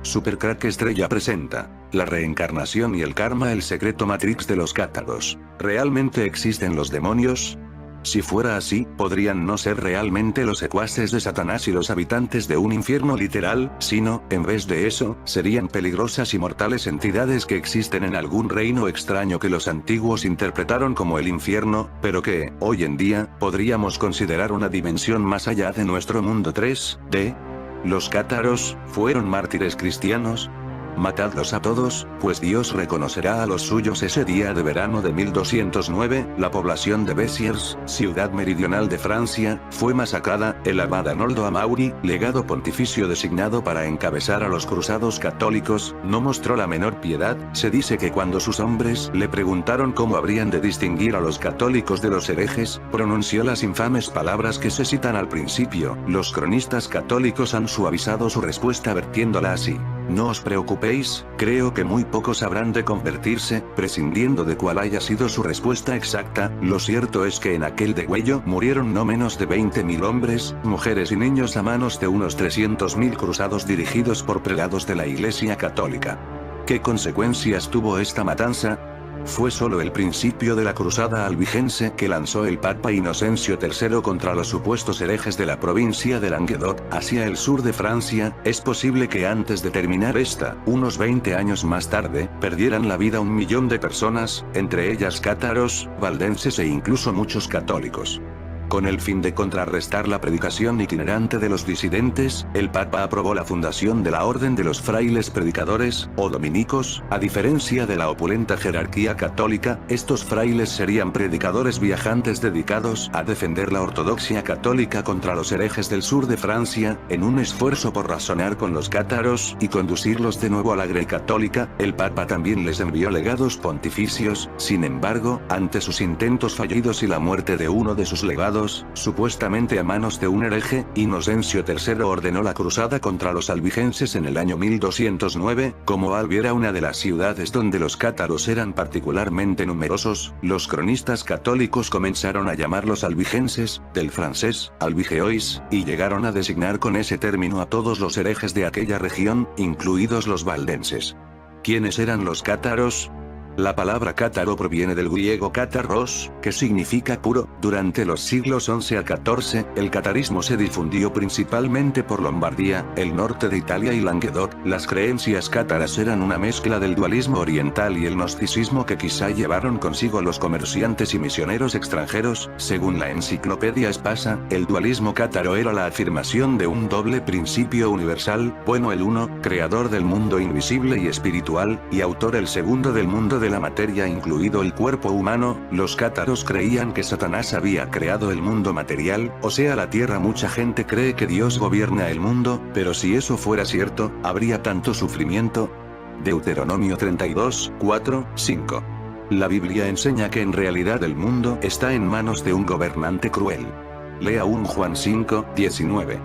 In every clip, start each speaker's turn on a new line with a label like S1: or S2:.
S1: Supercrack Estrella presenta la reencarnación y el karma, el secreto Matrix de los cátaros. ¿Realmente existen los demonios? Si fuera así, podrían no ser realmente los secuaces de Satanás y los habitantes de un infierno literal, sino, en vez de eso, serían peligrosas y mortales entidades que existen en algún reino extraño que los antiguos interpretaron como el infierno, pero que, hoy en día, podríamos considerar una dimensión más allá de nuestro mundo 3D. ¿Los cátaros fueron mártires cristianos? Matadlos a todos, pues Dios reconocerá a los suyos. Ese día de verano de 1209, la población de Béziers, ciudad meridional de Francia, fue masacrada. El abad Arnoldo Amaury, legado pontificio designado para encabezar a los cruzados católicos, no mostró la menor piedad. Se dice que cuando sus hombres le preguntaron cómo habrían de distinguir a los católicos de los herejes, pronunció las infames palabras que se citan al principio. Los cronistas católicos han suavizado su respuesta vertiéndola así: no os preocupéis, creo que muy pocos habrán de convertirse, prescindiendo de cuál haya sido su respuesta exacta. Lo cierto es que en aquel degüello murieron no menos de 20.000 hombres, mujeres y niños a manos de unos 300.000 cruzados dirigidos por prelados de la Iglesia Católica. ¿Qué consecuencias tuvo esta matanza? Fue solo el principio de la cruzada albigense que lanzó el Papa Inocencio III contra los supuestos herejes de la provincia de Languedoc, hacia el sur de Francia. Es posible que antes de terminar esta, unos 20 años más tarde, perdieran la vida 1 millón de personas, entre ellas cátaros, valdenses e incluso muchos católicos. Con el fin de contrarrestar la predicación itinerante de los disidentes, el Papa aprobó la fundación de la Orden de los Frailes Predicadores, o dominicos. A diferencia de la opulenta jerarquía católica, estos frailes serían predicadores viajantes dedicados a defender la ortodoxia católica contra los herejes del sur de Francia. En un esfuerzo por razonar con los cátaros y conducirlos de nuevo a la grey católica, el Papa también les envió legados pontificios. Sin embargo, ante sus intentos fallidos y la muerte de uno de sus legados, supuestamente a manos de un hereje, Inocencio III ordenó la cruzada contra los albigenses en el año 1209. Como Albi era una de las ciudades donde los cátaros eran particularmente numerosos, los cronistas católicos comenzaron a llamarlos albigenses, del francés, albigeois, y llegaron a designar con ese término a todos los herejes de aquella región, incluidos los valdenses. ¿Quiénes eran los cátaros? La palabra cátaro proviene del griego cátaros, que significa puro. Durante los siglos XI a XIV, el catarismo se difundió principalmente por Lombardía, el norte de Italia y Languedoc. Las creencias cátaras eran una mezcla del dualismo oriental y el gnosticismo que quizá llevaron consigo los comerciantes y misioneros extranjeros. Según la enciclopedia Espasa, el dualismo cátaro era la afirmación de un doble principio universal, bueno el uno, creador del mundo invisible y espiritual, y autor el segundo del mundo de la materia incluido el cuerpo humano. Los cátaros creían que Satanás había creado el mundo material, o sea la tierra. Mucha gente cree que Dios gobierna el mundo, pero si eso fuera cierto, ¿habría tanto sufrimiento? Deuteronomio 32, 4, 5. La Biblia enseña que en realidad el mundo está en manos de un gobernante cruel. Lea 1 Juan 5, 19.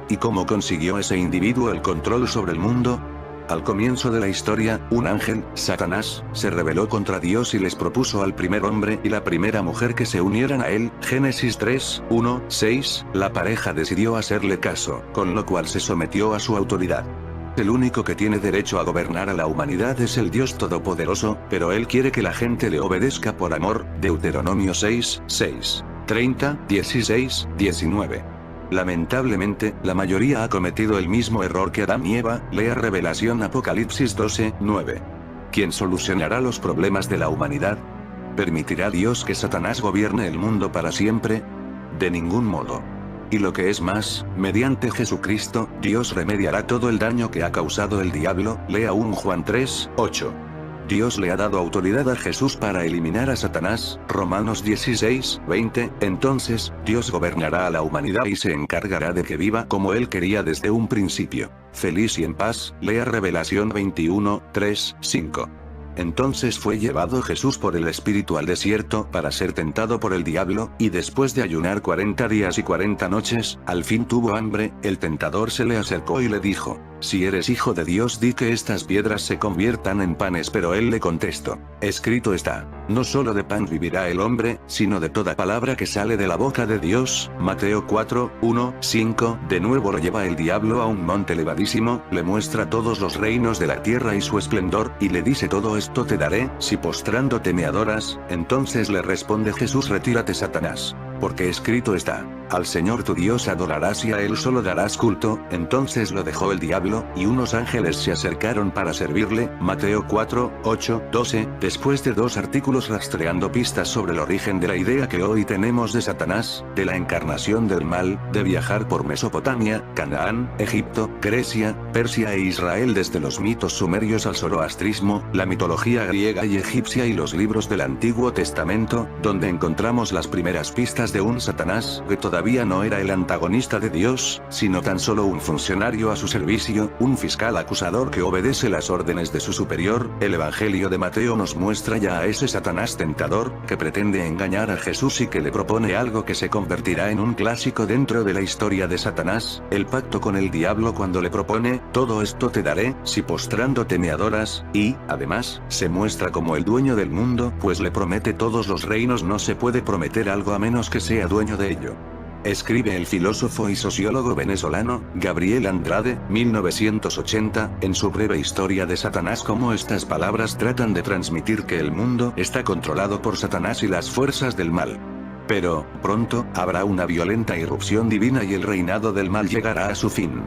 S1: ¿Y cómo consiguió ese individuo el control sobre el mundo? Al comienzo de la historia, un ángel, Satanás, se rebeló contra Dios y les propuso al primer hombre y la primera mujer que se unieran a él. Génesis 3, 1, 6. La pareja decidió hacerle caso, con lo cual se sometió a su autoridad. El único que tiene derecho a gobernar a la humanidad es el Dios Todopoderoso, pero él quiere que la gente le obedezca por amor. Deuteronomio 6, 6, 30, 16, 19. Lamentablemente, la mayoría ha cometido el mismo error que Adán y Eva. Lea Revelación Apocalipsis 12, 9. ¿Quién solucionará los problemas de la humanidad? ¿Permitirá Dios que Satanás gobierne el mundo para siempre? De ningún modo. Y lo que es más, mediante Jesucristo, Dios remediará todo el daño que ha causado el diablo. Lea 1 Juan 3, 8. Dios le ha dado autoridad a Jesús para eliminar a Satanás, Romanos 16, 20, entonces, Dios gobernará a la humanidad y se encargará de que viva como Él quería desde un principio, feliz y en paz. Lea Revelación 21, 3, 5. Entonces fue llevado Jesús por el Espíritu al desierto para ser tentado por el diablo, y después de ayunar 40 días y 40 noches, al fin tuvo hambre. El tentador se le acercó y le dijo: Si eres hijo de Dios, di que estas piedras se conviertan en panes. Pero él le contestó: escrito está, no solo de pan vivirá el hombre, sino de toda palabra que sale de la boca de Dios. Mateo 4, 1, 5. De nuevo lo lleva el diablo a un monte elevadísimo, le muestra todos los reinos de la tierra y su esplendor, y le dice: todo esto te daré, si postrándote me adoras. Entonces le responde Jesús: retírate, Satanás. Porque escrito está, al Señor tu Dios adorarás y a Él solo darás culto. Entonces lo dejó el diablo, y unos ángeles se acercaron para servirle. Mateo 4, 8, 12. Después de 2 artículos rastreando pistas sobre el origen de la idea que hoy tenemos de Satanás, de la encarnación del mal, de viajar por Mesopotamia, Canaán, Egipto, Grecia, Persia e Israel, desde los mitos sumerios al zoroastrismo, la mitología griega y egipcia y los libros del Antiguo Testamento, donde encontramos las primeras pistas de un Satanás que todavía no era el antagonista de Dios, sino tan solo un funcionario a su servicio, un fiscal acusador que obedece las órdenes de su superior. El Evangelio de Mateo nos muestra ya a ese Satanás tentador, que pretende engañar a Jesús y que le propone algo que se convertirá en un clásico dentro de la historia de Satanás, el pacto con el diablo, cuando le propone: todo esto te daré, si postrándote me adoras, y, además, se muestra como el dueño del mundo, pues le promete todos los reinos. No se puede prometer algo a menos que sea dueño de ello. Escribe el filósofo y sociólogo venezolano, Gabriel Andrade, 1980, en su breve historia de Satanás, cómo estas palabras tratan de transmitir que el mundo está controlado por Satanás y las fuerzas del mal. Pero, pronto, habrá una violenta irrupción divina y el reinado del mal llegará a su fin.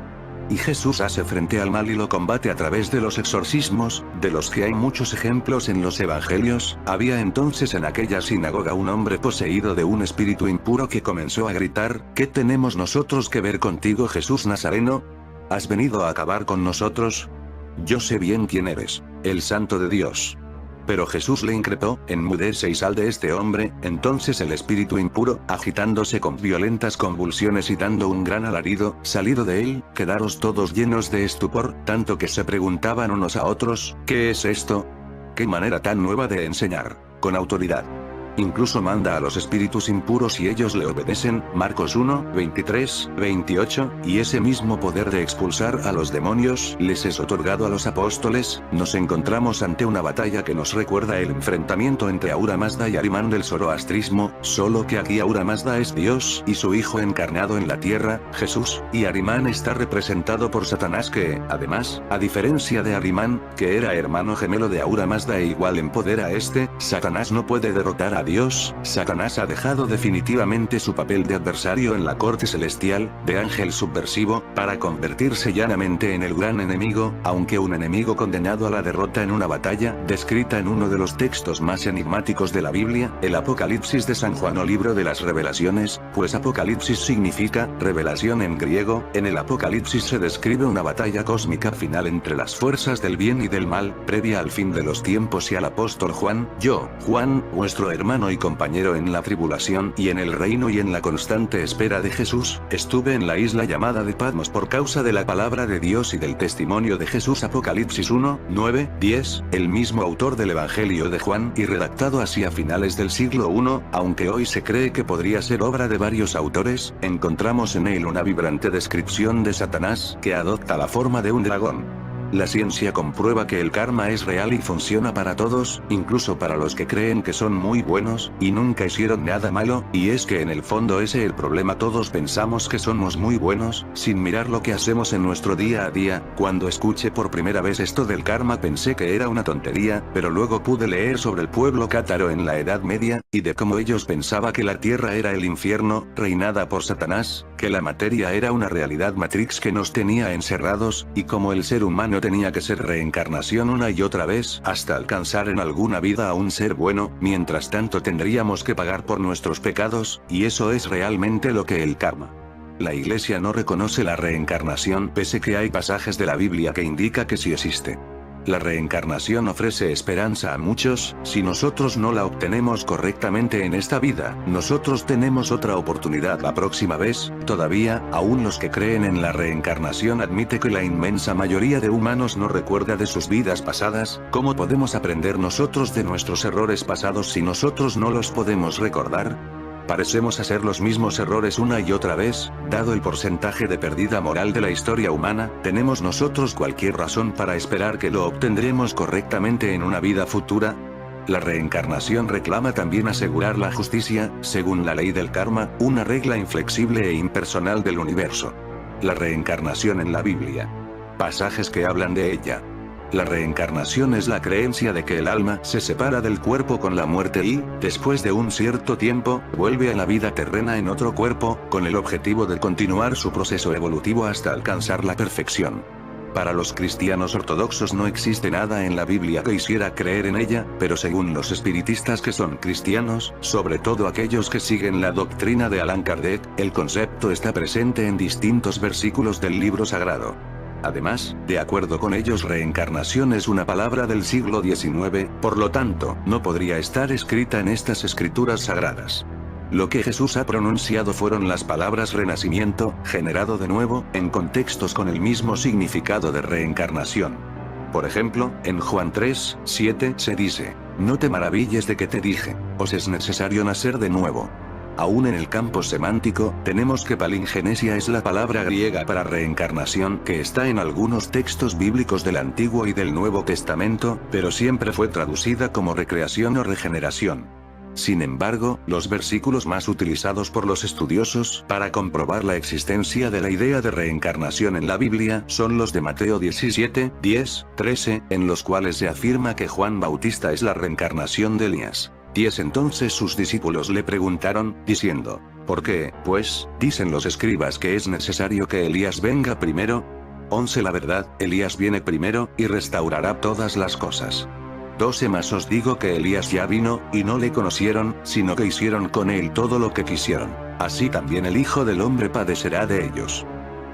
S1: Y Jesús hace frente al mal y lo combate a través de los exorcismos, de los que hay muchos ejemplos en los evangelios. Había entonces en aquella sinagoga un hombre poseído de un espíritu impuro que comenzó a gritar: ¿qué tenemos nosotros que ver contigo, Jesús Nazareno? ¿Has venido a acabar con nosotros? Yo sé bien quién eres, el Santo de Dios. Pero Jesús le increpó: enmudece y sal de este hombre. Entonces el espíritu impuro, agitándose con violentas convulsiones y dando un gran alarido, salido de él, quedaron todos llenos de estupor, tanto que se preguntaban unos a otros: ¿qué es esto? ¿Qué manera tan nueva de enseñar, con autoridad? Incluso manda a los espíritus impuros y ellos le obedecen. Marcos 1, 23, 28, y ese mismo poder de expulsar a los demonios les es otorgado a los apóstoles. Nos encontramos ante una batalla que nos recuerda el enfrentamiento entre Ahura Mazda y Arimán del zoroastrismo, solo que aquí Ahura Mazda es Dios y su hijo encarnado en la tierra, Jesús, y Arimán está representado por Satanás, que, además, a diferencia de Arimán, que era hermano gemelo de Ahura Mazda e igual en poder a este, Satanás no puede derrotar a Dios. Satanás ha dejado definitivamente su papel de adversario en la corte celestial, de ángel subversivo, para convertirse llanamente en el gran enemigo, aunque un enemigo condenado a la derrota en una batalla, descrita en uno de los textos más enigmáticos de la Biblia, el Apocalipsis de San Juan o libro de las revelaciones, pues Apocalipsis significa revelación en griego. En el Apocalipsis se describe una batalla cósmica final entre las fuerzas del bien y del mal, previa al fin de los tiempos, y al apóstol Juan: yo, Juan, vuestro hermano y compañero en la tribulación y en el reino y en la constante espera de Jesús, estuve en la isla llamada de Patmos por causa de la palabra de Dios y del testimonio de Jesús. Apocalipsis 1, 9, 10, el mismo autor del Evangelio de Juan, y redactado así a finales del siglo I, aunque hoy se cree que podría ser obra de varios autores. Encontramos en él una vibrante descripción de Satanás, que adopta la forma de un dragón. La ciencia comprueba que el karma es real y funciona para todos, incluso para los que creen que son muy buenos, y nunca hicieron nada malo, y es que en el fondo ese es el problema: todos pensamos que somos muy buenos, sin mirar lo que hacemos en nuestro día a día. Cuando escuché por primera vez esto del karma pensé que era una tontería, pero luego pude leer sobre el pueblo cátaro en la Edad Media, y de cómo ellos pensaban que la tierra era el infierno, reinada por Satanás, que la materia era una realidad matrix que nos tenía encerrados, y como el ser humano tenía que ser reencarnación una y otra vez hasta alcanzar en alguna vida a un ser bueno. Mientras tanto tendríamos que pagar por nuestros pecados, y eso es realmente lo que el karma. La Iglesia no reconoce la reencarnación, pese que hay pasajes de la Biblia que indica que sí existe. La reencarnación ofrece esperanza a muchos. Si nosotros no la obtenemos correctamente en esta vida, nosotros tenemos otra oportunidad la próxima vez. Todavía, aún los que creen en la reencarnación admite que la inmensa mayoría de humanos no recuerda de sus vidas pasadas. ¿Cómo podemos aprender nosotros de nuestros errores pasados si nosotros no los podemos recordar? Parecemos hacer los mismos errores una y otra vez, dado el porcentaje de pérdida moral de la historia humana, ¿tenemos nosotros cualquier razón para esperar que lo obtendremos correctamente en una vida futura? La reencarnación reclama también asegurar la justicia, según la ley del karma, una regla inflexible e impersonal del universo. La reencarnación en la Biblia. Pasajes que hablan de ella. La reencarnación es la creencia de que el alma se separa del cuerpo con la muerte y, después de un cierto tiempo, vuelve a la vida terrena en otro cuerpo, con el objetivo de continuar su proceso evolutivo hasta alcanzar la perfección. Para los cristianos ortodoxos no existe nada en la Biblia que hiciera creer en ella, pero según los espiritistas que son cristianos, sobre todo aquellos que siguen la doctrina de Allan Kardec, el concepto está presente en distintos versículos del libro sagrado. Además, de acuerdo con ellos, reencarnación es una palabra del siglo XIX, por lo tanto, no podría estar escrita en estas escrituras sagradas. Lo que Jesús ha pronunciado fueron las palabras renacimiento, generado de nuevo, en contextos con el mismo significado de reencarnación. Por ejemplo, en Juan 3:7 se dice, no te maravilles de que te dije, os es necesario nacer de nuevo. Aún en el campo semántico, tenemos que palingenesia es la palabra griega para reencarnación que está en algunos textos bíblicos del Antiguo y del Nuevo Testamento, pero siempre fue traducida como recreación o regeneración. Sin embargo, los versículos más utilizados por los estudiosos para comprobar la existencia de la idea de reencarnación en la Biblia son los de Mateo 17, 10, 13, en los cuales se afirma que Juan Bautista es la reencarnación de Elías. 10 Entonces sus discípulos le preguntaron, diciendo, ¿por qué, pues, dicen los escribas que es necesario que Elías venga primero? 11 La verdad, Elías viene primero, y restaurará todas las cosas. 12 Mas os digo que Elías ya vino, y no le conocieron, sino que hicieron con él todo lo que quisieron. Así también el Hijo del Hombre padecerá de ellos.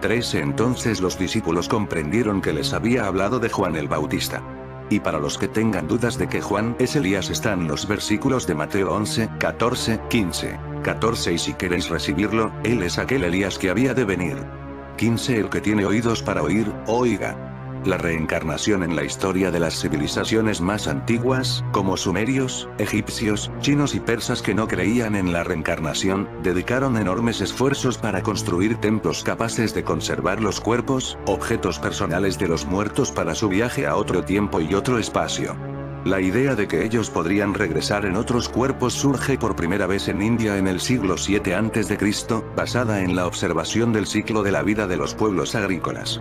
S1: 13 Entonces los discípulos comprendieron que les había hablado de Juan el Bautista. Y para los que tengan dudas de que Juan es Elías están los versículos de Mateo 11, 14, 15, 14 Y si queréis recibirlo, él es aquel Elías que había de venir. 15 El que tiene oídos para oír, oiga. La reencarnación en la historia de las civilizaciones más antiguas, como sumerios, egipcios, chinos y persas que no creían en la reencarnación, dedicaron enormes esfuerzos para construir templos capaces de conservar los cuerpos, objetos personales de los muertos para su viaje a otro tiempo y otro espacio. La idea de que ellos podrían regresar en otros cuerpos surge por primera vez en India en el siglo VII a.C., basada en la observación del ciclo de la vida de los pueblos agrícolas.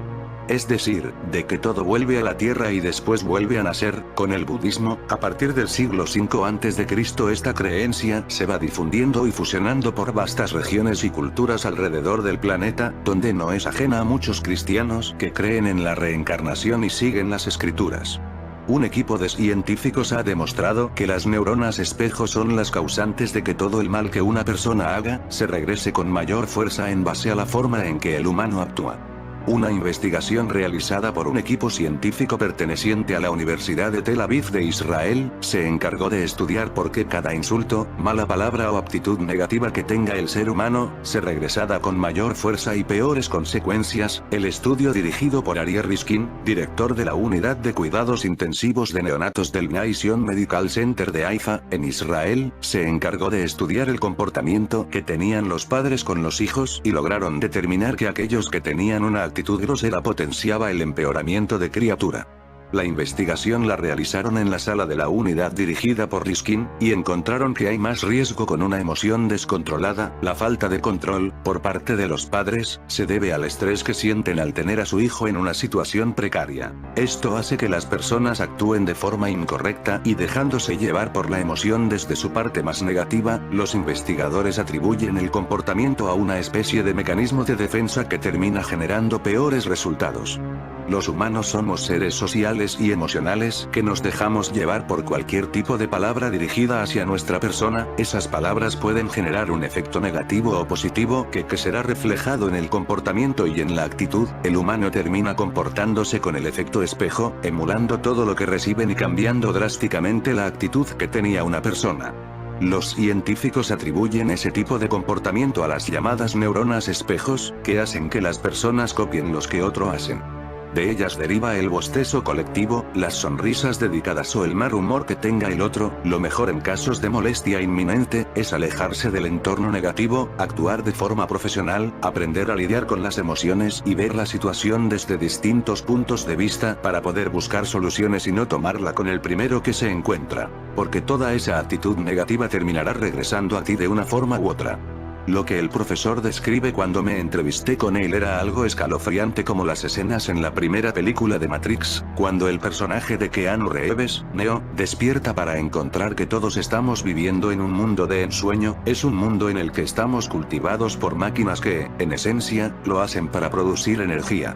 S1: Es decir, de que todo vuelve a la tierra y después vuelve a nacer. Con el budismo, a partir del siglo V a.C. esta creencia se va difundiendo y fusionando por vastas regiones y culturas alrededor del planeta, donde no es ajena a muchos cristianos que creen en la reencarnación y siguen las escrituras. Un equipo de científicos ha demostrado que las neuronas espejo son las causantes de que todo el mal que una persona haga, se regrese con mayor fuerza en base a la forma en que el humano actúa. Una investigación realizada por un equipo científico perteneciente a la Universidad de Tel Aviv de Israel, se encargó de estudiar por qué cada insulto, mala palabra o actitud negativa que tenga el ser humano, se regresada con mayor fuerza y peores consecuencias. El estudio dirigido por Ariel Riskin, director de la Unidad de Cuidados Intensivos de Neonatos del Nation Medical Center de Haifa, en Israel, se encargó de estudiar el comportamiento que tenían los padres con los hijos y lograron determinar que aquellos que tenían una actitud grosera potenciaba el empeoramiento de criatura. La investigación la realizaron en la sala de la unidad dirigida por Riskin, y encontraron que hay más riesgo con una emoción descontrolada. La falta de control, por parte de los padres, se debe al estrés que sienten al tener a su hijo en una situación precaria. Esto hace que las personas actúen de forma incorrecta y dejándose llevar por la emoción desde su parte más negativa. Los investigadores atribuyen el comportamiento a una especie de mecanismo de defensa que termina generando peores resultados. Los humanos somos seres sociales y emocionales que nos dejamos llevar por cualquier tipo de palabra dirigida hacia nuestra persona. Esas palabras pueden generar un efecto negativo o positivo que será reflejado en el comportamiento y en la actitud. El humano termina comportándose con el efecto espejo, emulando todo lo que reciben y cambiando drásticamente la actitud que tenía una persona. Los científicos atribuyen ese tipo de comportamiento a las llamadas neuronas espejos, que hacen que las personas copien lo que otros hacen. De ellas deriva el bostezo colectivo, las sonrisas dedicadas o el mal humor que tenga el otro. Lo mejor en casos de molestia inminente, es alejarse del entorno negativo, actuar de forma profesional, aprender a lidiar con las emociones y ver la situación desde distintos puntos de vista para poder buscar soluciones y no tomarla con el primero que se encuentra. Porque toda esa actitud negativa terminará regresando a ti de una forma u otra. Lo que el profesor describe cuando me entrevisté con él era algo escalofriante, como las escenas en la primera película de Matrix, cuando el personaje de Keanu Reeves, Neo, despierta para encontrar que todos estamos viviendo en un mundo de ensueño. Es un mundo en el que estamos cultivados por máquinas que, en esencia, lo hacen para producir energía.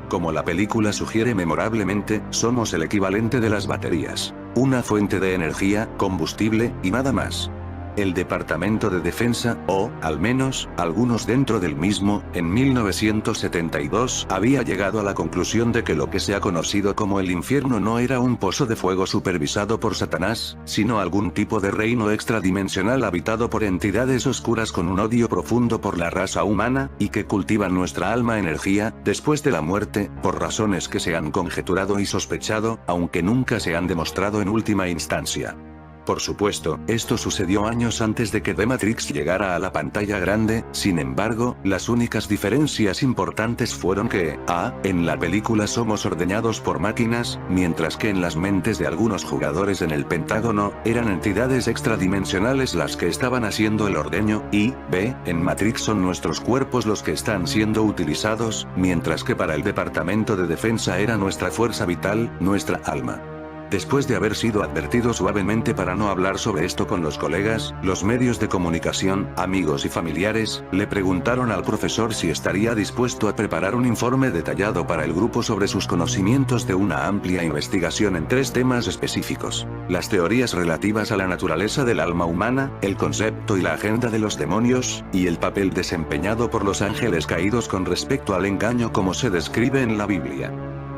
S1: Como la película sugiere memorablemente, somos el equivalente de las baterías. Una fuente de energía, combustible, y nada más. El Departamento de Defensa, o, al menos, algunos dentro del mismo, en 1972, había llegado a la conclusión de que lo que se ha conocido como el infierno no era un pozo de fuego supervisado por Satanás, sino algún tipo de reino extradimensional habitado por entidades oscuras con un odio profundo por la raza humana, y que cultivan nuestra alma energía, después de la muerte, por razones que se han conjeturado y sospechado, aunque nunca se han demostrado en última instancia. Por supuesto, esto sucedió años antes de que The Matrix llegara a la pantalla grande. Sin embargo, las únicas diferencias importantes fueron que, en la película somos ordeñados por máquinas, mientras que en las mentes de algunos jugadores en el Pentágono, eran entidades extradimensionales las que estaban haciendo el ordeño, y, b, en Matrix son nuestros cuerpos los que están siendo utilizados, mientras que para el Departamento de Defensa era nuestra fuerza vital, nuestra alma. Después de haber sido advertido suavemente para no hablar sobre esto con los colegas, los medios de comunicación, amigos y familiares, le preguntaron al profesor si estaría dispuesto a preparar un informe detallado para el grupo sobre sus conocimientos de una amplia investigación en 3 temas específicos: las teorías relativas a la naturaleza del alma humana, el concepto y la agenda de los demonios, y el papel desempeñado por los ángeles caídos con respecto al engaño como se describe en la Biblia.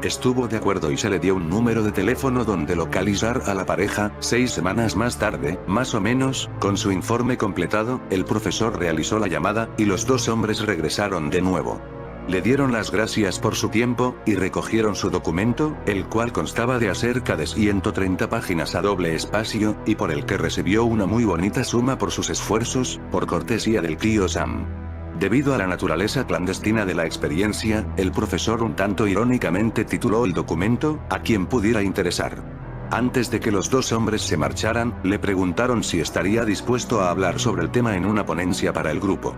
S1: Estuvo de acuerdo y se le dio un número de teléfono donde localizar a la pareja. 6 semanas más tarde, más o menos, con su informe completado, el profesor realizó la llamada, y los 2 hombres regresaron de nuevo. Le dieron las gracias por su tiempo, y recogieron su documento, el cual constaba de acerca de 130 páginas a doble espacio, y por el que recibió una muy bonita suma por sus esfuerzos, por cortesía del tío Sam. Debido a la naturaleza clandestina de la experiencia, el profesor un tanto irónicamente tituló el documento, "A quien pudiera interesar". Antes de que los 2 hombres se marcharan, le preguntaron si estaría dispuesto a hablar sobre el tema en una ponencia para el grupo.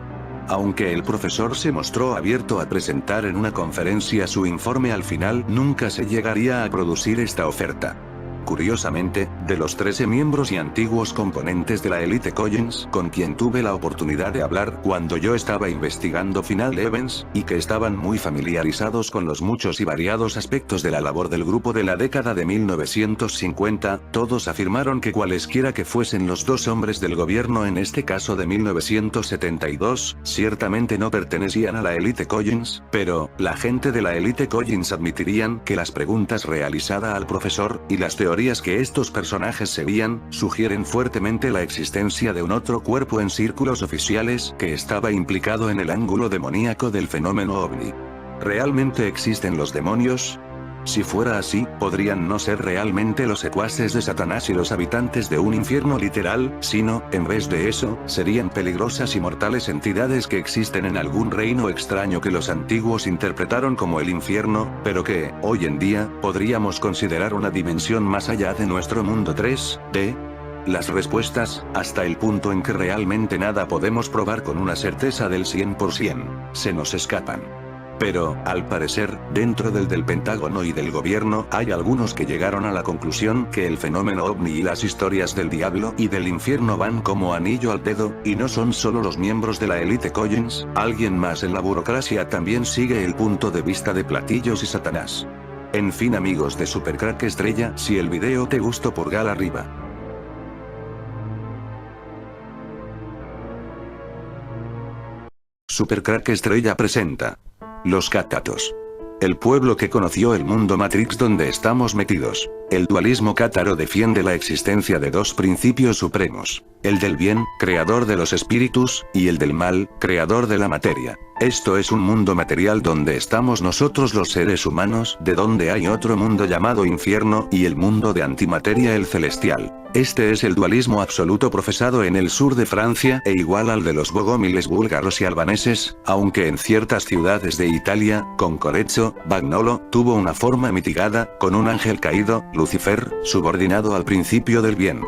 S1: Aunque el profesor se mostró abierto a presentar en una conferencia su informe, al final nunca se llegaría a producir esta oferta. Curiosamente, de los 13 miembros y antiguos componentes de la élite Collins con quien tuve la oportunidad de hablar cuando yo estaba investigando Final Events, y que estaban muy familiarizados con los muchos y variados aspectos de la labor del grupo de la década de 1950, todos afirmaron que cualesquiera que fuesen los 2 hombres del gobierno en este caso de 1972, ciertamente no pertenecían a la élite Collins, pero, la gente de la élite Collins admitirían que las preguntas realizadas al profesor, y las teorías que estos personajes seguían, sugieren fuertemente la existencia de un otro cuerpo en círculos oficiales, que estaba implicado en el ángulo demoníaco del fenómeno ovni. ¿Realmente existen los demonios? Si fuera así, podrían no ser realmente los secuaces de Satanás y los habitantes de un infierno literal, sino, en vez de eso, serían peligrosas y mortales entidades que existen en algún reino extraño que los antiguos interpretaron como el infierno, pero que, hoy en día, podríamos considerar una dimensión más allá de nuestro mundo 3D. Las respuestas, hasta el punto en que realmente nada podemos probar con una certeza del 100%, se nos escapan. Pero, al parecer, dentro del Pentágono y del gobierno hay algunos que llegaron a la conclusión que el fenómeno ovni y las historias del diablo y del infierno van como anillo al dedo, y no son solo los miembros de la élite Collins, alguien más en la burocracia también sigue el punto de vista de Platillos y Satanás. En fin, amigos de Supercrack Estrella, si el video te gustó, pulgar arriba. Supercrack Estrella presenta Los Cátatos. el pueblo que conoció el mundo Matrix donde estamos metidos. El dualismo cátaro defiende la existencia de dos principios supremos: el del bien, creador de los espíritus, y el del mal, creador de la materia. Esto es un mundo material donde estamos nosotros los seres humanos, de donde hay otro mundo llamado infierno, y el mundo de antimateria el celestial. Este es el dualismo absoluto profesado en el sur de Francia e igual al de los bogómiles búlgaros y albaneses, aunque en ciertas ciudades de Italia, con Correggio, Bagnolo, tuvo una forma mitigada, con un ángel caído, Lucifer, subordinado al principio del bien.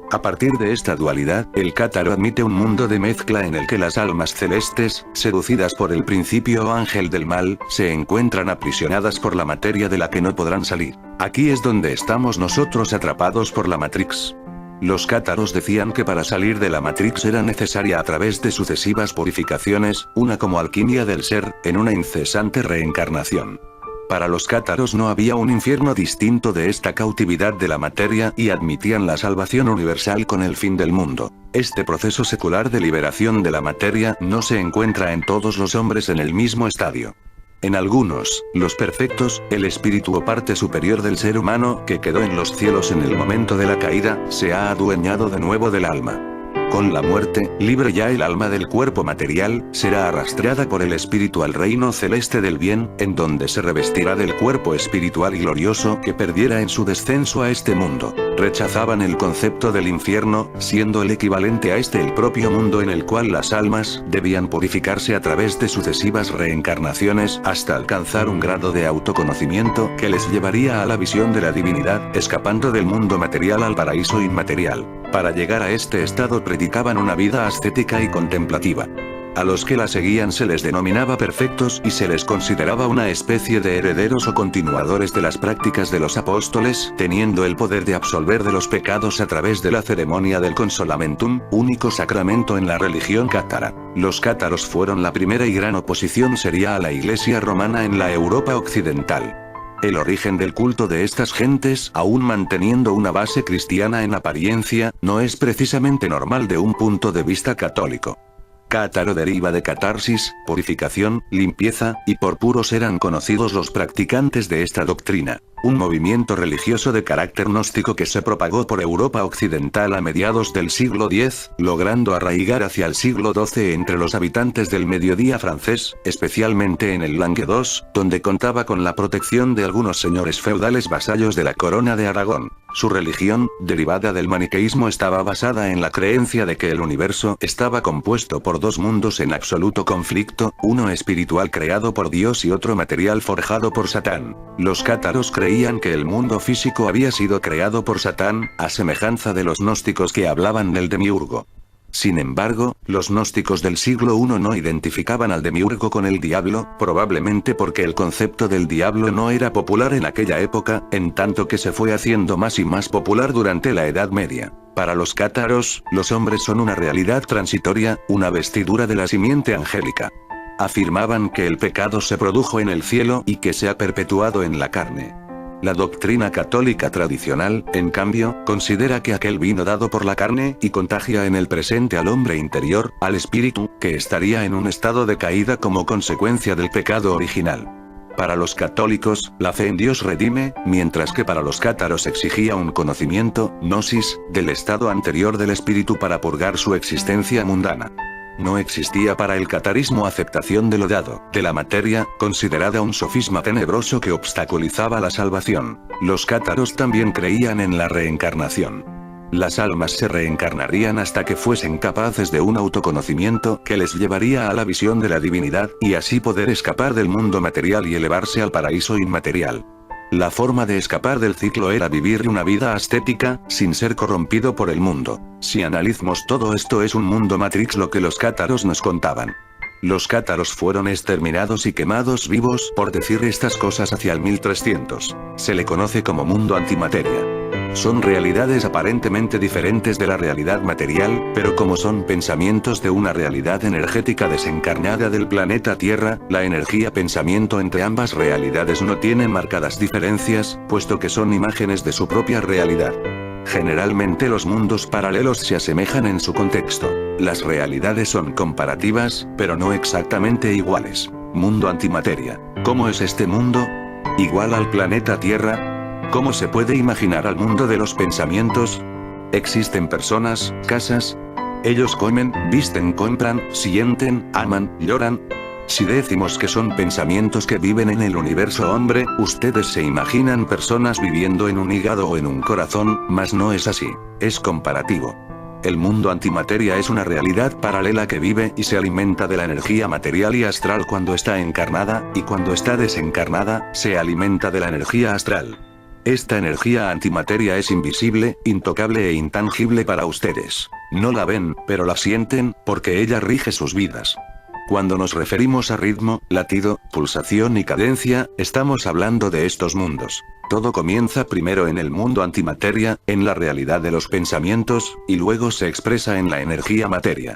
S1: A partir de esta dualidad, el cátaro admite un mundo de mezcla en el que las almas celestes, seducidas por el principio o ángel del mal, se encuentran aprisionadas por la materia de la que no podrán salir. Aquí es donde estamos nosotros atrapados por la Matrix. Los cátaros decían que para salir de la Matrix era necesaria a través de sucesivas purificaciones, una como alquimia del ser, en una incesante reencarnación. Para los cátaros no había un infierno distinto de esta cautividad de la materia y admitían la salvación universal con el fin del mundo. Este proceso secular de liberación de la materia no se encuentra en todos los hombres en el mismo estadio. En algunos, los perfectos, el espíritu o parte superior del ser humano que quedó en los cielos en el momento de la caída, se ha adueñado de nuevo del alma. Con la muerte, libre ya el alma del cuerpo material, será arrastrada por el espíritu al reino celeste del bien, en donde se revestirá del cuerpo espiritual y glorioso que perdiera en su descenso a este mundo. Rechazaban el concepto del infierno, siendo el equivalente a este el propio mundo en el cual las almas debían purificarse a través de sucesivas reencarnaciones hasta alcanzar un grado de autoconocimiento que les llevaría a la visión de la divinidad, escapando del mundo material al paraíso inmaterial. Para llegar a este estado predicaban una vida ascética y contemplativa. A los que la seguían se les denominaba perfectos y se les consideraba una especie de herederos o continuadores de las prácticas de los apóstoles, teniendo el poder de absolver de los pecados a través de la ceremonia del consolamentum, único sacramento en la religión cátara. Los cátaros fueron la primera y gran oposición seria a la Iglesia romana en la Europa occidental. El origen del culto de estas gentes, aún manteniendo una base cristiana en apariencia, no es precisamente normal de un punto de vista católico. Cátaro deriva de catarsis, purificación, limpieza, y por puros eran conocidos los practicantes de esta doctrina. Un movimiento religioso de carácter gnóstico que se propagó por Europa occidental a mediados del siglo X, logrando arraigar hacia el siglo XII entre los habitantes del mediodía francés, especialmente en el Languedoc, donde contaba con la protección de algunos señores feudales vasallos de la corona de Aragón. Su religión, derivada del maniqueísmo, estaba basada en la creencia de que el universo estaba compuesto por dos mundos en absoluto conflicto, uno espiritual creado por Dios y otro material forjado por Satán. Los cátaros creían que el mundo físico había sido creado por Satán, a semejanza de los gnósticos que hablaban del demiurgo. Sin embargo, los gnósticos del siglo I no identificaban al demiurgo con el diablo, probablemente porque el concepto del diablo no era popular en aquella época, en tanto que se fue haciendo más y más popular durante la Edad Media. Para los cátaros, los hombres son una realidad transitoria, una vestidura de la simiente angélica. Afirmaban que el pecado se produjo en el cielo y que se ha perpetuado en la carne. La doctrina católica tradicional, en cambio, considera que aquel vino dado por la carne y contagia en el presente al hombre interior, al espíritu, que estaría en un estado de caída como consecuencia del pecado original. Para los católicos, la fe en Dios redime, mientras que para los cátaros exigía un conocimiento, gnosis, del estado anterior del espíritu para purgar su existencia mundana. No existía para el catarismo aceptación de lo dado, de la materia, considerada un sofisma tenebroso que obstaculizaba la salvación. Los cátaros también creían en la reencarnación. Las almas se reencarnarían hasta que fuesen capaces de un autoconocimiento que les llevaría a la visión de la divinidad, y así poder escapar del mundo material y elevarse al paraíso inmaterial. La forma de escapar del ciclo era vivir una vida ascética, sin ser corrompido por el mundo. Si analizamos todo esto, es un mundo Matrix lo que los cátaros nos contaban. Los cátaros fueron exterminados y quemados vivos por decir estas cosas hacia el 1300. Se le conoce como mundo antimateria. Son realidades aparentemente diferentes de la realidad material, pero como son pensamientos de una realidad energética desencarnada del planeta Tierra, la energía-pensamiento entre ambas realidades no tiene marcadas diferencias, puesto que son imágenes de su propia realidad. Generalmente los mundos paralelos se asemejan en su contexto. Las realidades son comparativas, pero no exactamente iguales. Mundo antimateria. ¿Cómo es este mundo? ¿Igual al planeta Tierra? ¿Cómo se puede imaginar al mundo de los pensamientos? ¿Existen personas, casas? Ellos comen, visten, compran, sienten, aman, lloran. Si decimos que son pensamientos que viven en el universo hombre, ustedes se imaginan personas viviendo en un hígado o en un corazón, mas no es así. Es comparativo. El mundo antimateria es una realidad paralela que vive y se alimenta de la energía material y astral cuando está encarnada, y cuando está desencarnada, se alimenta de la energía astral. Esta energía antimateria es invisible, intocable e intangible para ustedes. No la ven, pero la sienten, porque ella rige sus vidas. Cuando nos referimos a ritmo, latido, pulsación y cadencia, estamos hablando de estos mundos. Todo comienza primero en el mundo antimateria, en la realidad de los pensamientos, y luego se expresa en la energía materia.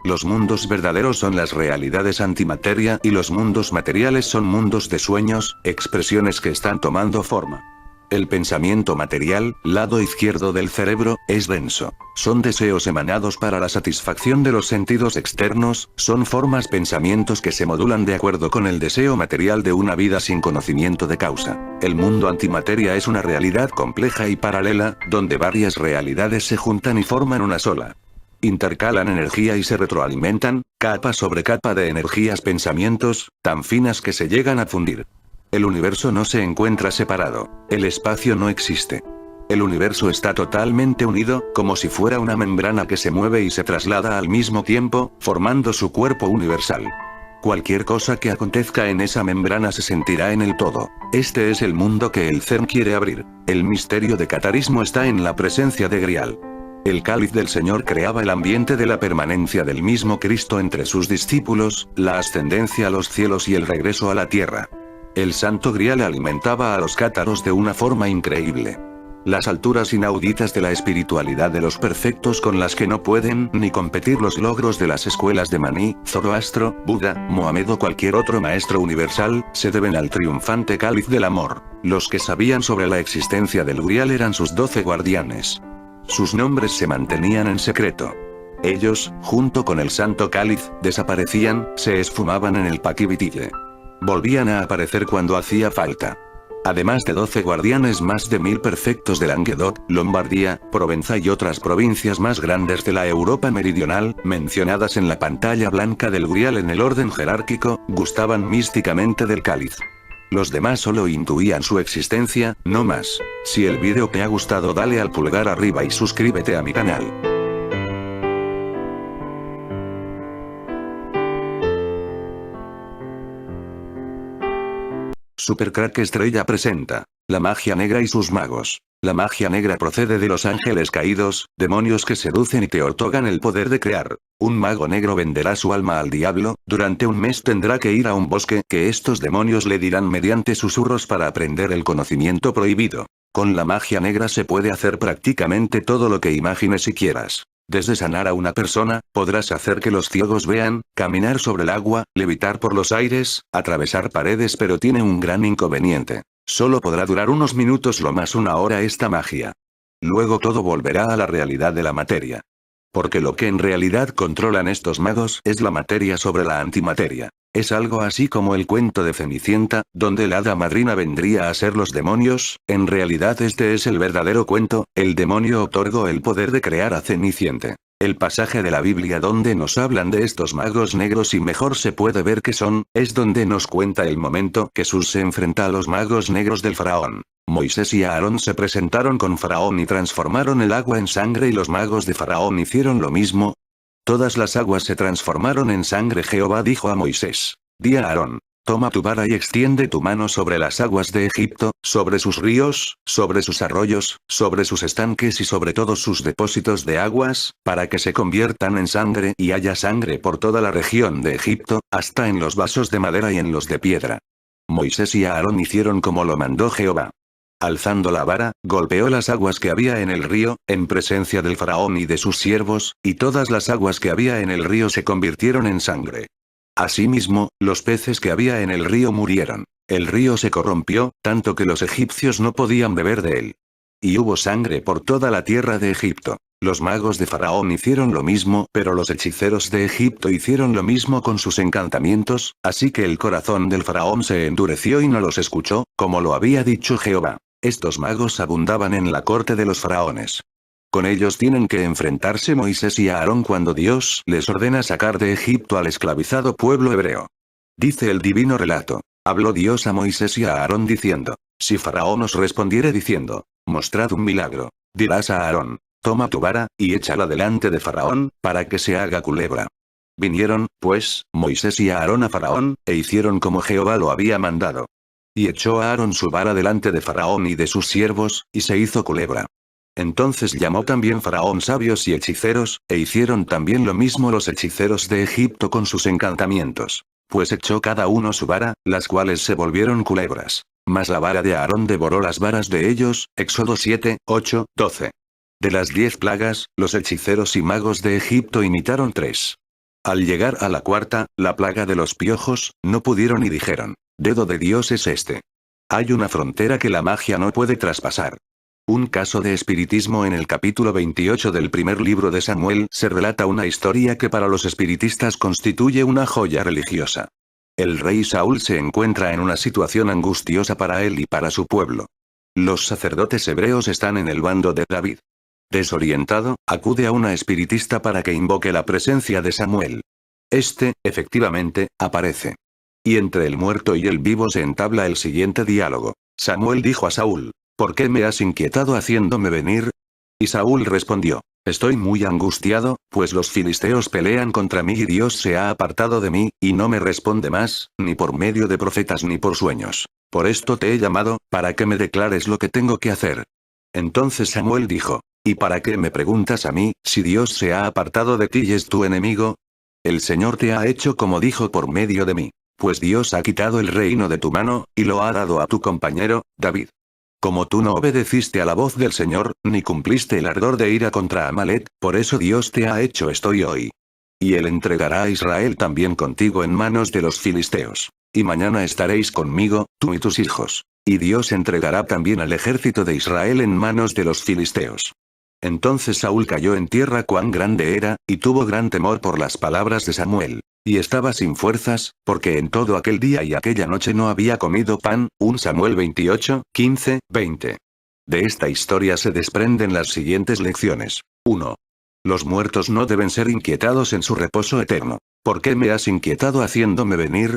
S1: Los mundos verdaderos son las realidades antimateria y los mundos materiales son mundos de sueños, expresiones que están tomando forma. El pensamiento material, lado izquierdo del cerebro, es denso. Son deseos emanados para la satisfacción de los sentidos externos, son formas pensamientos que se modulan de acuerdo con el deseo material de una vida sin conocimiento de causa. El mundo antimateria es una realidad compleja y paralela, donde varias realidades se juntan y forman una sola. Intercalan energía y se retroalimentan, capa sobre capa de energías pensamientos, tan finas que se llegan a fundir. El universo no se encuentra separado. El espacio no existe. El universo está totalmente unido, como si fuera una membrana que se mueve y se traslada al mismo tiempo, formando su cuerpo universal. Cualquier cosa que acontezca en esa membrana se sentirá en el todo. Este es el mundo que el CERN quiere abrir. El misterio de catarismo está en la presencia de Grial. El cáliz del Señor creaba el ambiente de la permanencia del mismo Cristo entre sus discípulos, la ascendencia a los cielos y el regreso a la tierra. El Santo Grial alimentaba a los cátaros de una forma increíble. Las alturas inauditas de la espiritualidad de los perfectos con las que no pueden ni competir los logros de las escuelas de Maní, Zoroastro, Buda, Mohamed o cualquier otro maestro universal, se deben al triunfante cáliz del amor. Los que sabían sobre la existencia del Grial eran sus 12 guardianes. Sus nombres se mantenían en secreto. Ellos, junto con el Santo Cáliz, desaparecían, se esfumaban en el Paquivitille. Volvían a aparecer cuando hacía falta. Además de 12 guardianes, más de 1000 perfectos de Languedoc, Lombardía, Provenza y otras provincias más grandes de la Europa meridional, mencionadas en la pantalla blanca del Grial en el orden jerárquico, gustaban místicamente del cáliz. Los demás solo intuían su existencia, no más. Si el vídeo te ha gustado, dale al pulgar arriba y suscríbete a mi canal. Supercrack Estrella presenta La magia negra y sus magos. La magia negra procede de los ángeles caídos, demonios que seducen y te otorgan el poder de crear. Un mago negro venderá su alma al diablo, durante un mes tendrá que ir a un bosque que estos demonios le dirán mediante susurros para aprender el conocimiento prohibido. Con la magia negra se puede hacer prácticamente todo lo que imagines y quieras. Desde sanar a una persona, podrás hacer que los ciegos vean, caminar sobre el agua, levitar por los aires, atravesar paredes, pero tiene un gran inconveniente. Solo podrá durar unos minutos, lo más una hora esta magia. Luego todo volverá a la realidad de la materia. Porque lo que en realidad controlan estos magos es la materia sobre la antimateria. Es algo así como el cuento de Cenicienta, donde la hada madrina vendría a ser los demonios. En realidad este es el verdadero cuento. El demonio otorgó el poder de crear a Cenicienta. El pasaje de la Biblia donde nos hablan de estos magos negros y mejor se puede ver que son, es donde nos cuenta el momento que Jesús se enfrenta a los magos negros del faraón. Moisés y Aarón se presentaron con faraón y transformaron el agua en sangre, y los magos de faraón hicieron lo mismo. Todas las aguas se transformaron en sangre. Jehová dijo a Moisés: di a Aarón, toma tu vara y extiende tu mano sobre las aguas de Egipto, sobre sus ríos, sobre sus arroyos, sobre sus estanques y sobre todos sus depósitos de aguas, para que se conviertan en sangre y haya sangre por toda la región de Egipto, hasta en los vasos de madera y en los de piedra. Moisés y Aarón hicieron como lo mandó Jehová. Alzando la vara, golpeó las aguas que había en el río, en presencia del faraón y de sus siervos, y todas las aguas que había en el río se convirtieron en sangre. Asimismo, los peces que había en el río murieron. El río se corrompió, tanto que los egipcios no podían beber de él. Y hubo sangre por toda la tierra de Egipto. Los magos de Faraón hicieron lo mismo, pero los hechiceros de Egipto hicieron lo mismo con sus encantamientos, así que el corazón del Faraón se endureció y no los escuchó, como lo había dicho Jehová. Estos magos abundaban en la corte de los faraones. Con ellos tienen que enfrentarse Moisés y Aarón cuando Dios les ordena sacar de Egipto al esclavizado pueblo hebreo. Dice el divino relato. Habló Dios a Moisés y a Aarón diciendo, si Faraón os respondiere diciendo, mostrad un milagro, dirás a Aarón, toma tu vara, y échala delante de Faraón, para que se haga culebra. Vinieron, pues, Moisés y Aarón a Faraón, e hicieron como Jehová lo había mandado. Y echó a Aarón su vara delante de Faraón y de sus siervos, y se hizo culebra. Entonces llamó también Faraón sabios y hechiceros, e hicieron también lo mismo los hechiceros de Egipto con sus encantamientos. Pues echó cada uno su vara, las cuales se volvieron culebras. Mas la vara de Aarón devoró las varas de ellos, Éxodo 7, 8, 12. De las 10 plagas, los hechiceros y magos de Egipto imitaron 3. Al llegar a la cuarta, la plaga de los piojos, no pudieron y dijeron, dedo de Dios es este. Hay una frontera que la magia no puede traspasar. Un caso de espiritismo. En el capítulo 28 del primer libro de Samuel se relata una historia que para los espiritistas constituye una joya religiosa. El rey Saúl se encuentra en una situación angustiosa para él y para su pueblo. Los sacerdotes hebreos están en el bando de David. Desorientado, acude a una espiritista para que invoque la presencia de Samuel. Este, efectivamente, aparece. Y entre el muerto y el vivo se entabla el siguiente diálogo. Samuel dijo a Saúl, ¿por qué me has inquietado haciéndome venir? Y Saúl respondió, estoy muy angustiado, pues los filisteos pelean contra mí y Dios se ha apartado de mí, y no me responde más, ni por medio de profetas ni por sueños. Por esto te he llamado, para que me declares lo que tengo que hacer. Entonces Samuel dijo, ¿y para qué me preguntas a mí, si Dios se ha apartado de ti y es tu enemigo? El Señor te ha hecho como dijo por medio de mí. Pues Dios ha quitado el reino de tu mano, y lo ha dado a tu compañero, David. Como tú no obedeciste a la voz del Señor, ni cumpliste el ardor de ira contra Amalek, por eso Dios te ha hecho esto hoy. Y él entregará a Israel también contigo en manos de los filisteos. Y mañana estaréis conmigo, tú y tus hijos. Y Dios entregará también al ejército de Israel en manos de los filisteos. Entonces Saúl cayó en tierra cuán grande era, y tuvo gran temor por las palabras de Samuel. Y estaba sin fuerzas, porque en todo aquel día y aquella noche no había comido pan. 1 Samuel 28, 15, 20. De esta historia se desprenden las siguientes lecciones. 1. Los muertos no deben ser inquietados en su reposo eterno. ¿Por qué me has inquietado haciéndome venir?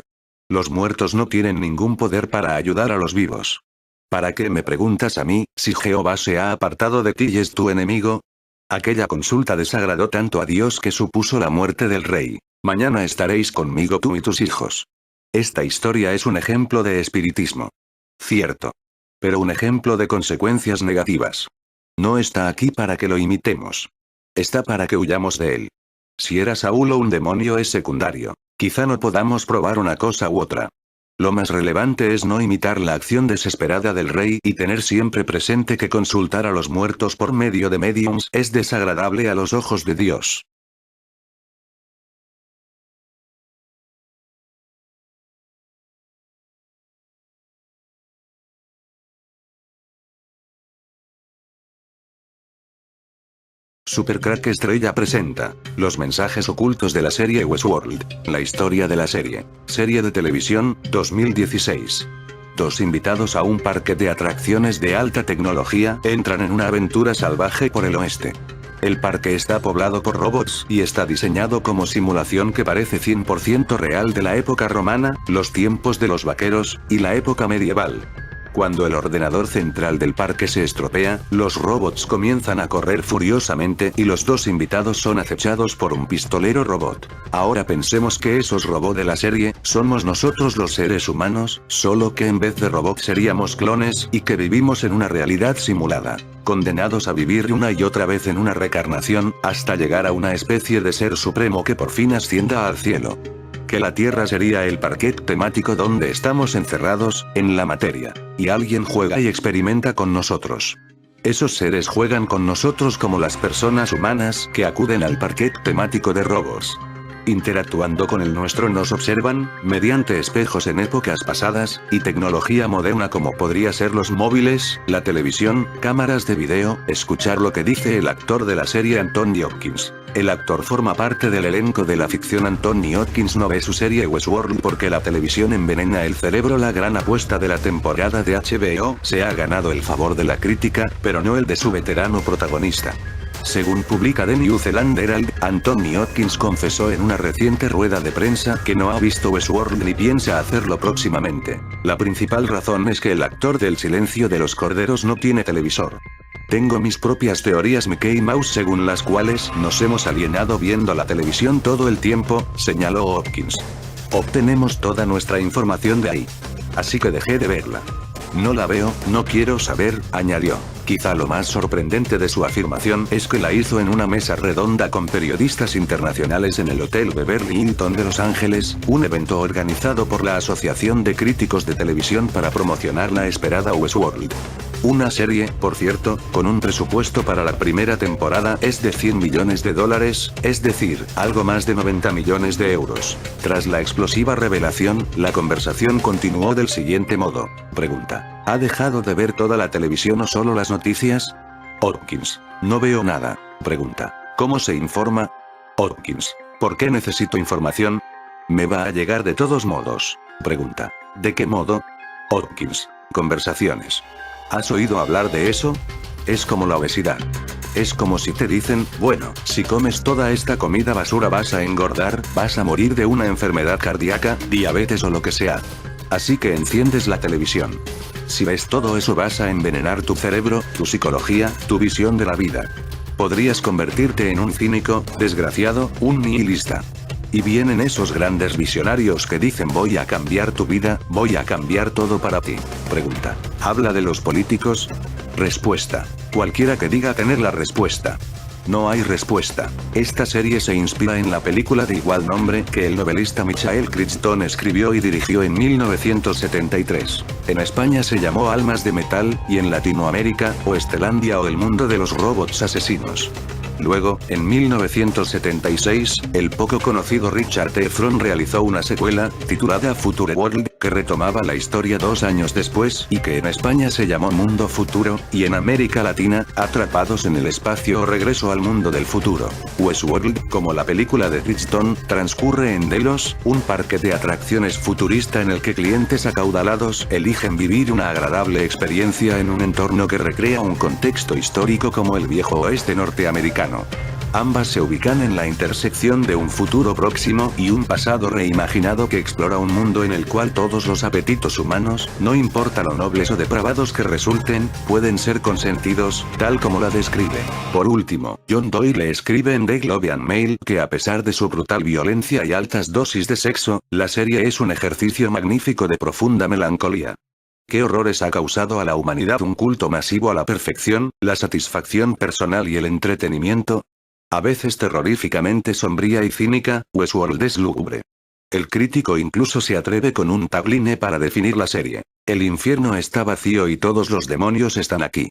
S1: Los muertos no tienen ningún poder para ayudar a los vivos. ¿Para qué me preguntas a mí, si Jehová se ha apartado de ti y es tu enemigo? Aquella consulta desagradó tanto a Dios que supuso la muerte del rey. Mañana estaréis conmigo tú y tus hijos. Esta historia es un ejemplo de espiritismo. Cierto. Pero un ejemplo de consecuencias negativas. No está aquí para que lo imitemos. Está para que huyamos de él. Si era Saúl o un demonio es secundario. Quizá no podamos probar una cosa u otra. Lo más relevante es no imitar la acción desesperada del rey y tener siempre presente que consultar a los muertos por medio de mediums es desagradable a los ojos de Dios. Supercrack Estrella presenta los mensajes ocultos de la serie Westworld, la historia de la serie. Serie de televisión, 2016. Dos invitados a un parque de atracciones de alta tecnología entran en una aventura salvaje por el oeste. El parque está poblado por robots y está diseñado como simulación que parece 100% real de la época romana, los tiempos de los vaqueros, y la época medieval. Cuando el ordenador central del parque se estropea, los robots comienzan a correr furiosamente y los dos invitados son acechados por un pistolero robot. Ahora pensemos que esos robots de la serie, somos nosotros los seres humanos, solo que en vez de robots seríamos clones y que vivimos en una realidad simulada. Condenados a vivir una y otra vez en una reencarnación, hasta llegar a una especie de ser supremo que por fin ascienda al cielo. Que la Tierra sería el parquet temático donde estamos encerrados, en la materia. Y alguien juega y experimenta con nosotros. Esos seres juegan con nosotros como las personas humanas que acuden al parquet temático de robots. Interactuando con el nuestro nos observan, mediante espejos en épocas pasadas, y tecnología moderna como podría ser los móviles, la televisión, cámaras de video, escuchar lo que dice el actor de la serie Anthony Hopkins. El actor forma parte del elenco de la ficción. Anthony Hopkins no ve su serie Westworld porque la televisión envenena el cerebro. La gran apuesta de la temporada de HBO se ha ganado el favor de la crítica, pero no el de su veterano protagonista. Según publica The New Zealand Herald, Anthony Hopkins confesó en una reciente rueda de prensa que no ha visto Westworld ni piensa hacerlo próximamente. La principal razón es que el actor del Silencio de los Corderos no tiene televisor. Tengo mis propias teorías Mickey Mouse según las cuales nos hemos alienado viendo la televisión todo el tiempo, señaló Hopkins. Obtenemos toda nuestra información de ahí. Así que dejé de verla. No la veo, no quiero saber, añadió. Quizá lo más sorprendente de su afirmación es que la hizo en una mesa redonda con periodistas internacionales en el Hotel Beverly Hilton de Los Ángeles, un evento organizado por la Asociación de Críticos de Televisión para promocionar la esperada Westworld. Una serie, por cierto, con un presupuesto para la primera temporada es de $100 millones, es decir, algo más de 90 millones de euros. Tras la explosiva revelación, la conversación continuó del siguiente modo. Pregunta: ¿ha dejado de ver toda la televisión o solo las noticias? Hopkins: no veo nada. Pregunta: ¿cómo se informa? Hopkins: ¿por qué necesito información? Me va a llegar de todos modos. Pregunta: ¿de qué modo? Hopkins: conversaciones. ¿Has oído hablar de eso? Es como la obesidad. Es como si te dicen, bueno, si comes toda esta comida basura vas a engordar, vas a morir de una enfermedad cardíaca, diabetes o lo que sea. Así que enciendes la televisión. Si ves todo eso vas a envenenar tu cerebro, tu psicología, tu visión de la vida. Podrías convertirte en un cínico, desgraciado, un nihilista. Y vienen esos grandes visionarios que dicen voy a cambiar tu vida, voy a cambiar todo para ti. Pregunta: ¿habla de los políticos? Respuesta: cualquiera que diga tener la respuesta. No hay respuesta. Esta serie se inspira en la película de igual nombre que el novelista Michael Crichton escribió y dirigió en 1973. En España se llamó Almas de Metal, y en Latinoamérica, Oestelandia o El Mundo de los Robots Asesinos. Luego, en 1976, el poco conocido Richard Efron realizó una secuela, titulada Future World, que retomaba la historia 2 años después y que en España se llamó Mundo Futuro, y en América Latina, Atrapados en el Espacio o Regreso al Mundo del Futuro. Westworld, como la película de Crichton, transcurre en Delos, un parque de atracciones futurista en el que clientes acaudalados eligen vivir una agradable experiencia en un entorno que recrea un contexto histórico como el viejo oeste norteamericano. Ambas se ubican en la intersección de un futuro próximo y un pasado reimaginado que explora un mundo en el cual todos los apetitos humanos, no importa lo nobles o depravados que resulten, pueden ser consentidos, tal como la describe. Por último, John Doyle escribe en The Globe and Mail que a pesar de su brutal violencia y altas dosis de sexo, la serie es un ejercicio magnífico de profunda melancolía. ¿Qué horrores ha causado a la humanidad un culto masivo a la perfección, la satisfacción personal y el entretenimiento? A veces terroríficamente sombría y cínica, Westworld es lúgubre. El crítico incluso se atreve con un tagline para definir la serie: el infierno está vacío y todos los demonios están aquí.